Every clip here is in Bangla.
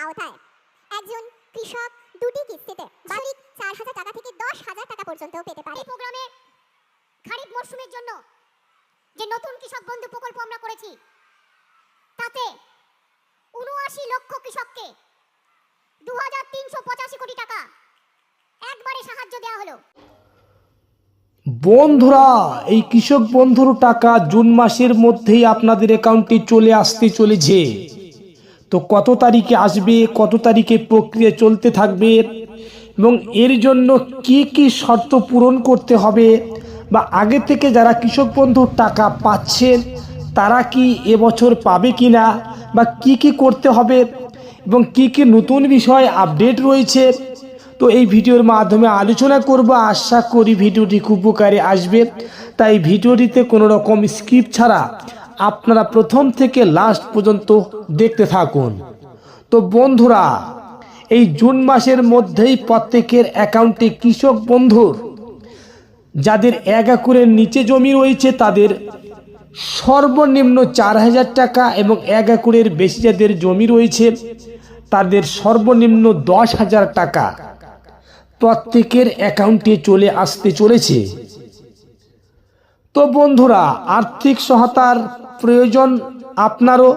আওতায় একজন কৃষক দুটি কিস্তিতে বার্ষিক 4,000 টাকা থেকে 10,000 টাকা পর্যন্ত পেতে পারে। এই প্রোগ্রামে খারিফ মরশুমের জন্য যে নতুন কৃষক বন্ধু প্রকল্প আমরা করেছি তাতে ৭৯ লক্ষ কৃষককে 2,385 কোটি টাকা একবারে সাহায্য দেওয়া হলো। বন্ধুরা, এই কৃষক বন্ধুর টাকা জুন মাসের মধ্যেই আপনাদের অ্যাকাউন্টে চলে আসতে চলেছে। তো কত তারিখে আসবে, কত তারিখে প্রক্রিয়া চলতে থাকবে এবং এর জন্য কি কি শর্ত পূরণ করতে হবে, বা আগে থেকে যারা কৃষক বন্ধুর টাকা পাচ্ছেন তারা কি এবছর পাবে কিনা, বা কি কি করতে হবে এবং কি কি নতুন বিষয় আপডেট রয়েছে, তো এই ভিডিওর মাধ্যমে আলোচনা করব। আশা করি ভিডিওটি খুব উপকারে আসবে, তাই ভিডিওটিতে কোনো রকম স্কিপ ছাড়া আপনারা প্রথম থেকে লাস্ট পর্যন্ত দেখতে থাকুন। তো বন্ধুরা, এই জুন মাসের মধ্যেই প্রত্যেকের অ্যাকাউন্টে কৃষক বন্ধুর যাদের 1 একরের নিচে জমি রয়েছে তাদের সর্বনিম্ন 4,000 টাকা এবং 1 একরের বেশি যাদের জমি রয়েছে তাদের সর্বনিম্ন 10,000 টাকা প্রত্যেকের অ্যাকাউন্টে চলে আসতে চলেছে। তো বন্ধুরা, আর্থিক সহায়তার প্রয়োজন আপনারও।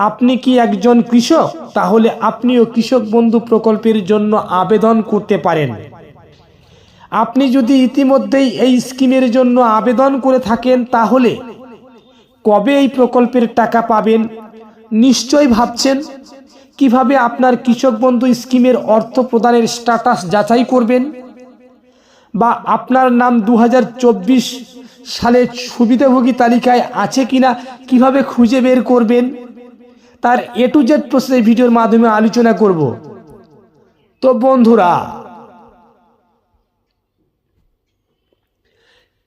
আপনি কি একজন কৃষক? তাহলে আপনিও কৃষক বন্ধু প্রকল্পের জন্য আবেদন করতে পারেন। আপনি যদি ইতিমধ্যেই এই স্কিমের জন্য আবেদন করে থাকেন তাহলে কবে এই প্রকল্পের টাকা পাবেন নিশ্চয়ই ভাবছেন। কিভাবে আপনার কৃষক বন্ধু স্কিমের অর্থ প্রদানের স্ট্যাটাস যাচাই করবেন, বা আপনার নাম 2024 সালে সুবিধাভোগী তালিকায় আছে কিনা কিভাবে খুঁজে বের করবেন, তার A to Z প্রসেস ভিডিওর মাধ্যমে আলোচনা করব। তো বন্ধুরা,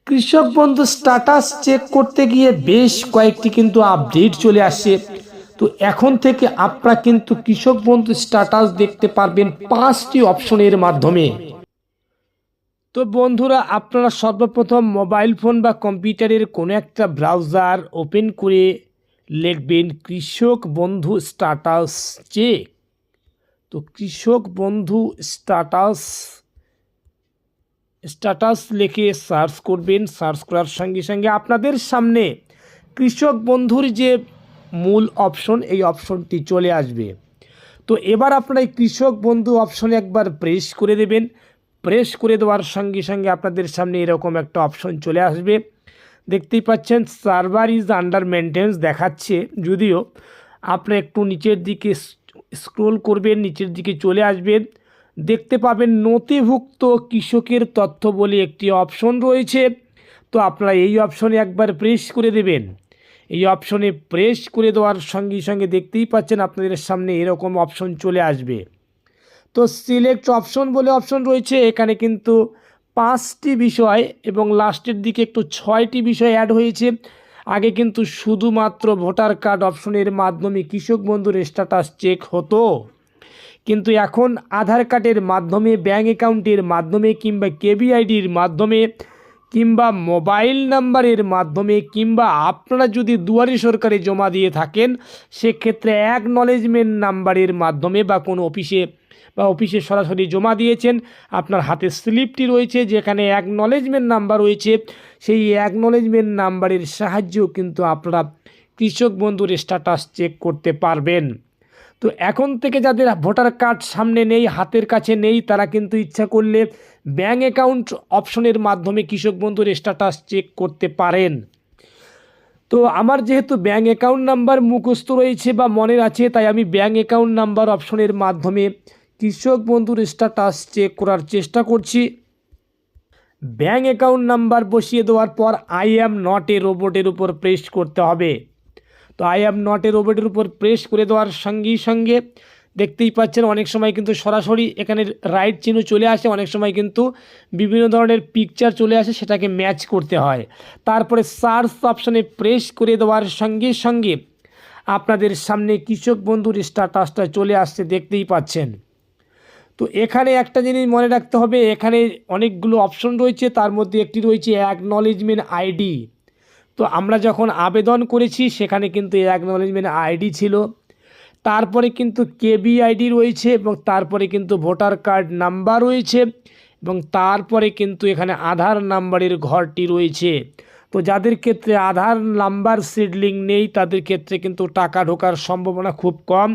কৃষক বন্ধু স্ট্যাটাস চেক করতে গিয়ে বেশ কয়েকটি কিন্তু আপডেট চলে আসছে। তো এখন থেকে আপনারা কিন্তু কৃষক বন্ধু স্ট্যাটাস দেখতে পারবেন 5টি অপশনের মাধ্যমে। তো বন্ধুরা, আপনারা সর্বপ্রথম মোবাইল ফোন বা কম্পিউটারের কোনো একটা ব্রাউজার ওপেন করে লিখবেন কৃষক বন্ধু স্ট্যাটাস চেক। তো কৃষক বন্ধু স্ট্যাটাস লিখে সার্চ করবেন। সার্চ করার সঙ্গে সঙ্গে আপনাদের সামনে কৃষক বন্ধুর যে মূল অপশন, এই অপশনটি চলে আসবে। তো এবার আপনারা এই কৃষক বন্ধু অপশনে একবার প্রেস করে দেবেন। প্রেস করে দেওয়ার সঙ্গে সঙ্গে আপনাদের সামনে এরকম একটা অপশন চলে আসবে। দেখতেই পাচ্ছেন সার্ভার ইজ আন্ডার মেনটেন্স দেখাচ্ছে, যদিও আপনি একটু নিচের দিকে স্ক্রোল করবেন, নিচের দিকে চলে আসবেন, দেখতে পাবেন নথিভুক্ত কৃষকের তথ্য বলে একটি অপশন রয়েছে। তো আপনারা এই অপশনে একবার প্রেস করে দেবেন। এই অপশনে প্রেস করে দেওয়ার সঙ্গে সঙ্গে দেখতেই পাচ্ছেন আপনাদের সামনে এরকম অপশন চলে আসবে। তো সিলেক্ট অপশন বলে অপশন রয়েছে, এখানে কিন্তু 5টি বিষয় এবং লাস্টের দিকে একটু 6টি বিষয় অ্যাড হয়েছে। আগে কিন্তু শুধুমাত্র ভোটার কার্ড অপশনের মাধ্যমে কৃষক বন্ধুর স্ট্যাটাস চেক হতো, কিন্তু এখন আধার কার্ডের মাধ্যমে, ব্যাঙ্ক অ্যাকাউন্টের মাধ্যমে, কিংবা কেবিআইডির মাধ্যমে, কিংবা মোবাইল নাম্বারের মাধ্যমে, কিংবা আপনারা যদি দুয়ারে সরকারে জমা দিয়ে থাকেন সেক্ষেত্রে অ্যাকনলেজমেন্ট নাম্বারের মাধ্যমে, বা কোনো অফিসে সরাসরি জমা দিয়েছেন, আপনার হাতে স্লিপটি রয়েছে যেখানে অ্যাকনলেজমেন্ট নাম্বার রয়েছে, সেই অ্যাকনলেজমেন্ট নাম্বারের সাহায্যেও কিন্তু আপনারা কৃষক বন্ধুর স্ট্যাটাস চেক করতে পারবেন। তো এখন থেকে যাদের ভোটার কার্ড সামনে নেই, হাতের কাছে নেই, তারা কিন্তু ইচ্ছা করলে ব্যাঙ্ক অ্যাকাউন্ট অপশনের মাধ্যমে কৃষক বন্ধুর স্ট্যাটাস চেক করতে পারেন। তো আমার যেহেতু ব্যাঙ্ক অ্যাকাউন্ট নাম্বার মুখস্থ রয়েছে বা মনে আছে, তাই আমি ব্যাঙ্ক অ্যাকাউন্ট নাম্বার অপশনের মাধ্যমে কৃষক বন্ধুর স্ট্যাটাস চেক করার চেষ্টা করছি। ব্যাঙ্ক অ্যাকাউন্ট নাম্বার বসিয়ে দেওয়ার পর আই অ্যাম নট এ রোবটের উপর প্রেস করতে হবে। তো আই অ্যাম নট এ রোবটের উপর প্রেস করে দেওয়ার সঙ্গে সঙ্গে দেখতেই পাচ্ছেন অনেক সময় কিন্তু সরাসরি এখানে রাইট চিহ্ন চলে আসে, অনেক সময় কিন্তু বিভিন্ন ধরনের পিকচার চলে আসে, সেটাকে ম্যাচ করতে হয়। তারপরে সার্চ অপশানে প্রেস করে দেওয়ার সঙ্গে সঙ্গে আপনাদের সামনে কৃষক বন্ধুর স্ট্যাটাসটা চলে আসছে, দেখতেই পাচ্ছেন। তো এখানে একটা জিনিস মনে রাখতে হবে, এখানে অনেকগুলো অপশন রয়েছে, তার মধ্যে একটি রয়েছে অ্যাকনলেজমেন্ট আইডি। তো আমরা যখন আবেদন করেছি সেখানে কিন্তু অ্যাকনলেজমেন্ট আইডি ছিল, তারপরে কিন্তু কেবি আইডি রয়েছে এবং তারপরে কিন্তু ভোটার কার্ড নাম্বার রয়েছে এবং তারপরে কিন্তু এখানে আধার নাম্বারের ঘরটি রয়েছে। তো যাদের ক্ষেত্রে আধার নাম্বার সিডলিং নেই তাদের ক্ষেত্রে কিন্তু টাকা ঢোকার সম্ভাবনা খুব কম।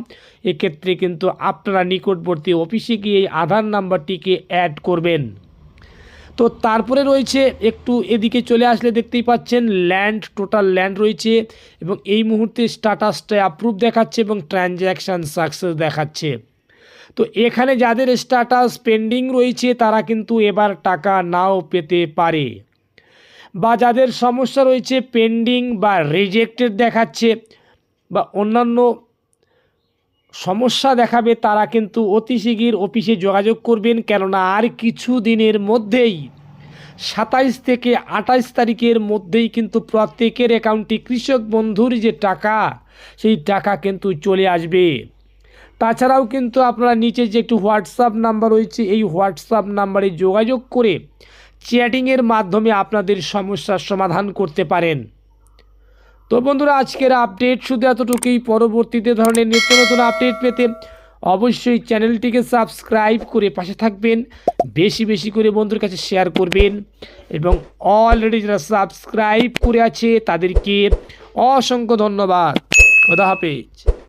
এক্ষেত্রে কিন্তু আপনারা নিকটবর্তী অফিসে গিয়ে এই আধার নাম্বারটিকে অ্যাড করবেন। তো তারপরে রয়েছে একটু এদিকে চলে আসলে দেখতেই পাচ্ছেন ল্যান্ড, টোটাল ল্যান্ড রয়েছে এবং এই মুহূর্তে স্ট্যাটাসটা অ্যাপ্রুভ দেখাচ্ছে এবং ট্রানজ্যাকশান সাকসেস দেখাচ্ছে। তো এখানে যাদের স্ট্যাটাস পেন্ডিং রয়েছে তারা কিন্তু এবার টাকা নাও পেতে পারে, বা যাদের সমস্যা রয়েছে পেন্ডিং বা রিজেক্টেড দেখাচ্ছে বা অন্যান্য সমস্যা দেখাবে তারা কিন্তু অতি শীঘ্র অফিসে যোগাযোগ করবেন, কেননা আর কিছু দিনের মধ্যেই 27 থেকে 28 তারিখের মধ্যেই কিন্তু প্রত্যেকের অ্যাকাউন্টে কৃষক বন্ধুর যে টাকা সেই টাকা কিন্তু চলে আসবে। তাছাড়াও কিন্তু আপনারা নিচে যে একটু হোয়াটসঅ্যাপ নাম্বার রয়েছে এই হোয়াটসঅ্যাপ নাম্বারে যোগাযোগ করে চ্যাটিংয়ের মাধ্যমে আপনাদের সমস্যার সমাধান করতে পারেন। তো বন্ধুরা আজকের আপডেট শুধু এতটুকুই। পরবর্তীতে ধরনের নিত্য নতুন আপডেট পেতে অবশ্যই চ্যানেলটিকে সাবস্ক্রাইব করে পাশে থাকবেন, বেশি বেশি করে বন্ধুর কাছে শেয়ার করবেন এবং অলরেডি যারা সাবস্ক্রাইব করে আছে তাদেরকে অসংখ্য ধন্যবাদ। খোদা হাফেজ।